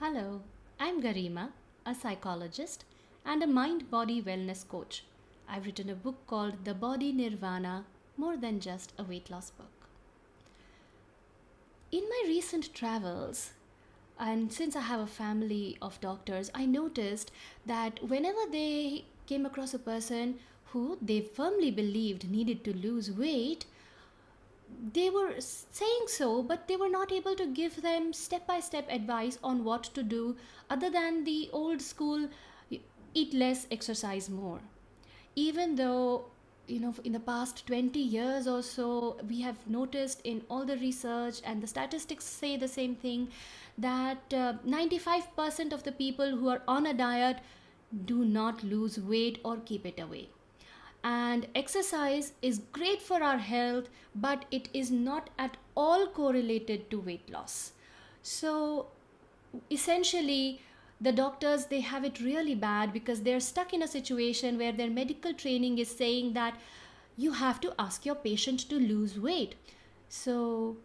Hello, I'm Garima, a psychologist and a mind body wellness coach. I've written a book called The Body Nirvana, more than just a weight loss book. In my recent travels, and since I have a family of doctors, I noticed that whenever they came across a person who they firmly believed needed to lose weight, they were saying so, but they were not able to give them step by step advice on what to do other than the old school eat less, exercise more. Even though, in the past 20 years or so, we have noticed in all the research and the statistics say the same thing that 95% of the people who are on a diet do not lose weight or keep it away. And exercise is great for our health, but it is not at all correlated to weight loss. So essentially, the doctors, they have it really bad because they're stuck in a situation where their medical training is saying that you have to ask your patient to lose weight. So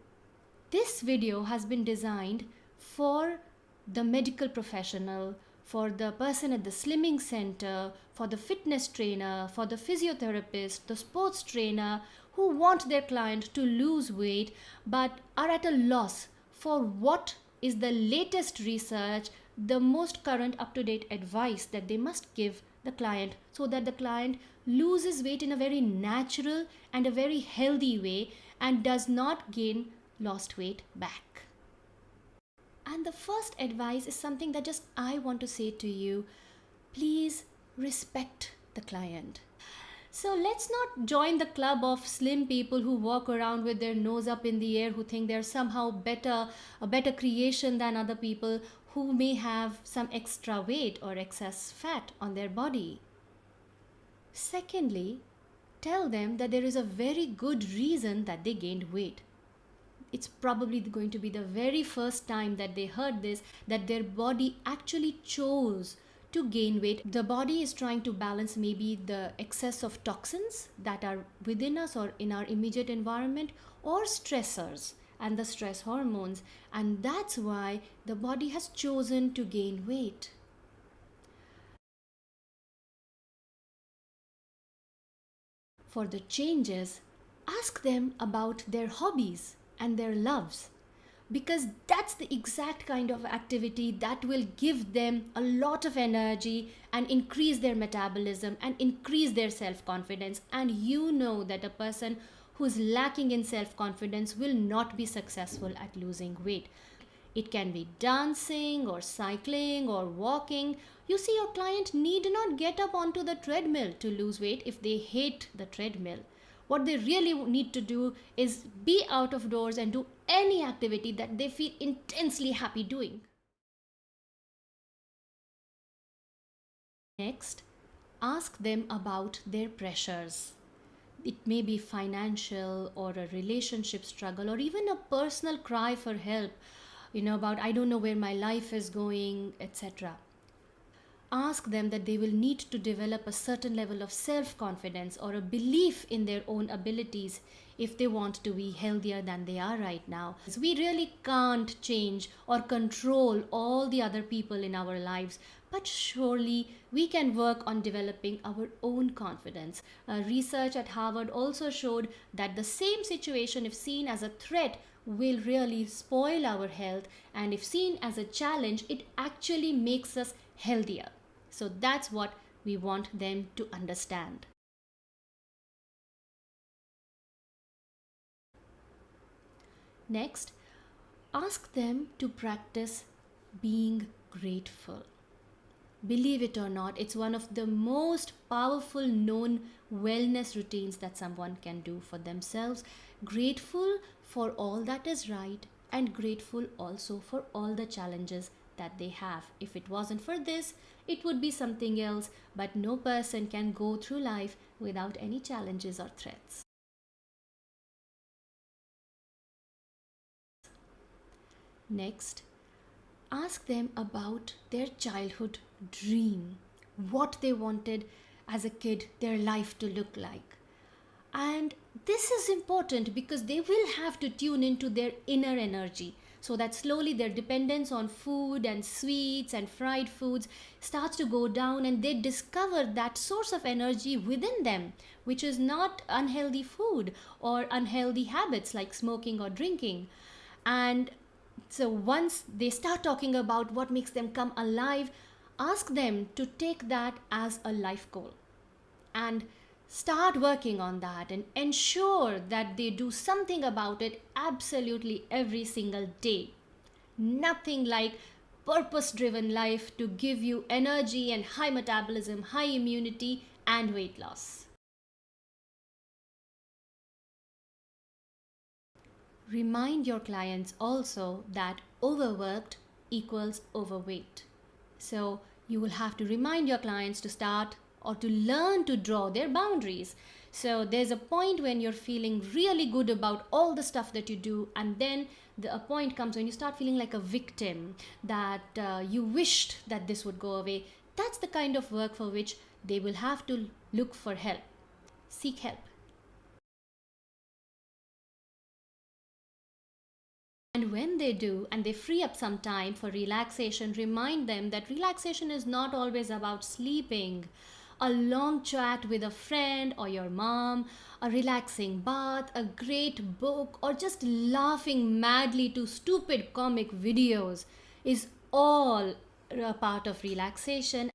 this video has been designed for the medical professional, for the person at the slimming center, for the fitness trainer, for the physiotherapist, the sports trainer who want their client to lose weight but are at a loss for what is the latest research, the most current up-to-date advice that they must give the client so that the client loses weight in a very natural and a very healthy way and does not gain lost weight back. And the first advice is something that just I want to say to you. Please respect the client. So let's not join the club of slim people who walk around with their nose up in the air, who think they're somehow a better creation than other people who may have some extra weight or excess fat on their body. Secondly, tell them that there is a very good reason that they gained weight. It's probably going to be the very first time that they heard this, that their body actually chose to gain weight. The body is trying to balance maybe the excess of toxins that are within us or in our immediate environment, or stressors and the stress hormones, and that's why the body has chosen to gain weight. For the changes, ask them about their hobbies and their loves, because that's the exact kind of activity that will give them a lot of energy and increase their metabolism and increase their self-confidence. And you know that a person who's lacking in self-confidence will not be successful at losing weight. It can be dancing or cycling or walking. You see, your client need not get up onto the treadmill to lose weight if they hate the treadmill. What they really need to do is be out of doors and do any activity that they feel intensely happy doing. Next, ask them about their pressures. It may be financial or a relationship struggle or even a personal cry for help, about I don't know where my life is going, etc. Ask them that they will need to develop a certain level of self-confidence or a belief in their own abilities if they want to be healthier than they are right now. We really can't change or control all the other people in our lives, but surely we can work on developing our own confidence. Research at Harvard also showed that the same situation, if seen as a threat, will really spoil our health, and if seen as a challenge, it actually makes us healthier. So that's what we want them to understand. Next, ask them to practice being grateful. Believe it or not, it's one of the most powerful known wellness routines that someone can do for themselves. Grateful for all that is right and grateful also for all the challenges that they have. If it wasn't for this, it would be something else, but no person can go through life without any challenges or threats. Next, ask them about their childhood dream, what they wanted as a kid their life to look like. And this is important because they will have to tune into their inner energy. so that slowly their dependence on food and sweets and fried foods starts to go down, and they discover that source of energy within them, which is not unhealthy food or unhealthy habits like smoking or drinking. And so once they start talking about what makes them come alive, ask them to take that as a life goal and start working on that, and ensure that they do something about it absolutely every single day. Nothing like purpose driven life to give you energy and high metabolism, high immunity, and weight loss. Remind your clients also that overworked equals overweight. So you will have to remind your clients to start or to learn to draw their boundaries. So there's a point when you're feeling really good about all the stuff that you do, and then a point comes when you start feeling like a victim, that you wished that this would go away. That's the kind of work for which they will have to look for help, seek help. And when they do, and they free up some time for relaxation, remind them that relaxation is not always about sleeping. A long chat with a friend or your mom, a relaxing bath, a great book, or just laughing madly to stupid comic videos is all a part of relaxation.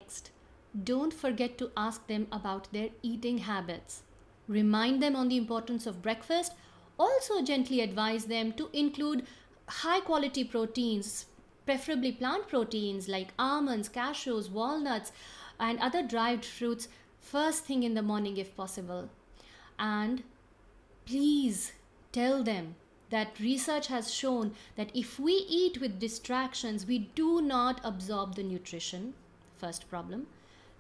Next, don't forget to ask them about their eating habits. Remind them on the importance of breakfast. Also, gently advise them to include high quality proteins, preferably plant proteins like almonds, cashews, walnuts, and other dried fruits, first thing in the morning if possible. And please tell them that research has shown that if we eat with distractions, we do not absorb the nutrition. First problem.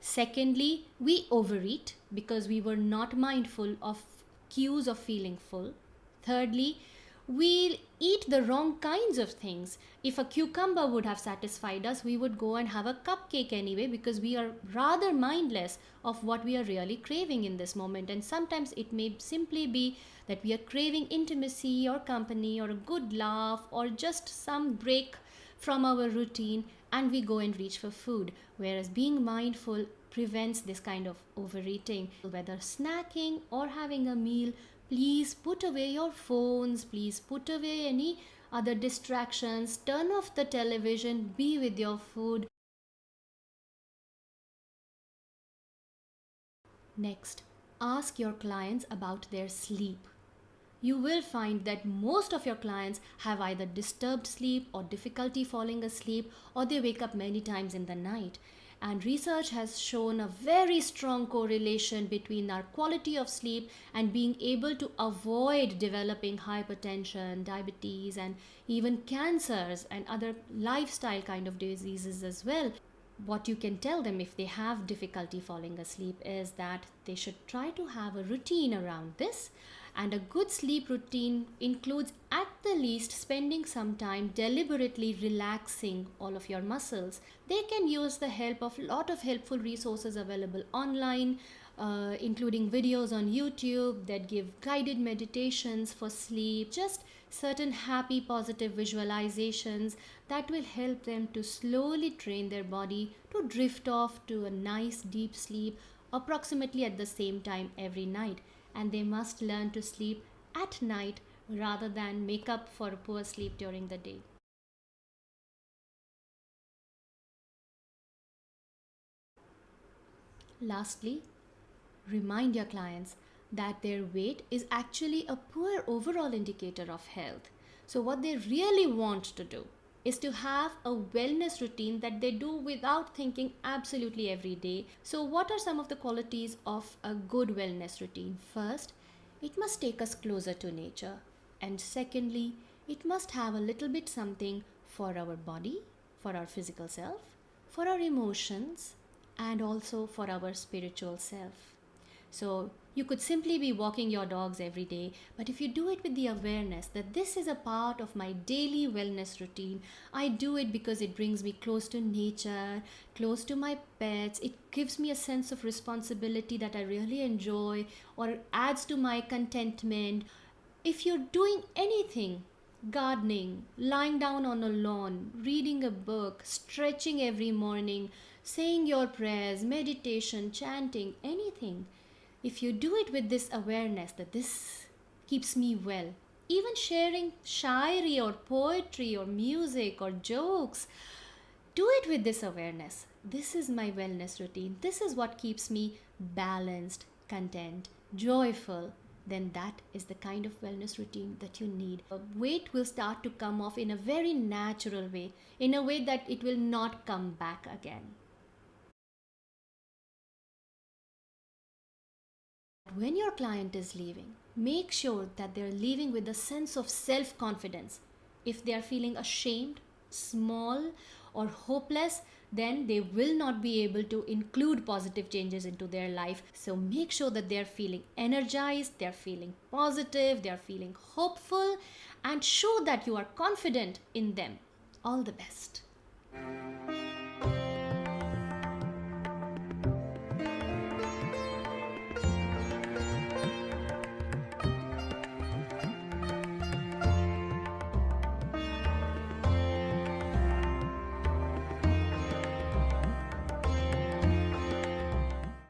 Secondly, we overeat because we were not mindful of cues of feeling full. Thirdly, we eat the wrong kinds of things. If a cucumber would have satisfied us, we would go and have a cupcake anyway, because we are rather mindless of what we are really craving in this moment. And sometimes it may simply be that we are craving intimacy or company or a good laugh or just some break from our routine, and we go and reach for food. Whereas being mindful prevents this kind of overeating. Whether snacking or having a meal, please put away your phones, please put away any other distractions, turn off the television, be with your food. Next, ask your clients about their sleep. You will find that most of your clients have either disturbed sleep or difficulty falling asleep, or they wake up many times in the night. And research has shown a very strong correlation between our quality of sleep and being able to avoid developing hypertension, diabetes, and even cancers and other lifestyle kind of diseases as well. What you can tell them if they have difficulty falling asleep is that they should try to have a routine around this. And a good sleep routine includes at the least spending some time deliberately relaxing all of your muscles. They can use the help of a lot of helpful resources available online, including videos on YouTube that give guided meditations for sleep, just certain happy positive visualizations that will help them to slowly train their body to drift off to a nice deep sleep approximately at the same time every night. And they must learn to sleep at night rather than make up for poor sleep during the day. Lastly, remind your clients that their weight is actually a poor overall indicator of health. So, what they really want to do is to have a wellness routine that they do without thinking absolutely every day. So, what are some of the qualities of a good wellness routine? First, it must take us closer to nature. And secondly, it must have a little bit something for our body, for our physical self, for our emotions, and also for our spiritual self. So you could simply be walking your dogs every day, but if you do it with the awareness that this is a part of my daily wellness routine, I do it because it brings me close to nature, close to my pets, it gives me a sense of responsibility that I really enjoy, or adds to my contentment. If you're doing anything, gardening, lying down on a lawn, reading a book, stretching every morning, saying your prayers, meditation, chanting, anything, if you do it with this awareness that this keeps me well, even sharing shairi or poetry or music or jokes, do it with this awareness. This is my wellness routine. This is what keeps me balanced, content, joyful. Then that is the kind of wellness routine that you need. Weight will start to come off in a very natural way, in a way that it will not come back again. When your client is leaving, make sure that they're leaving with a sense of self confidence. If they are feeling ashamed, small, or hopeless, then they will not be able to include positive changes into their life. So make sure that they're feeling energized, they're feeling positive, they're feeling hopeful, and show that you are confident in them. All the best.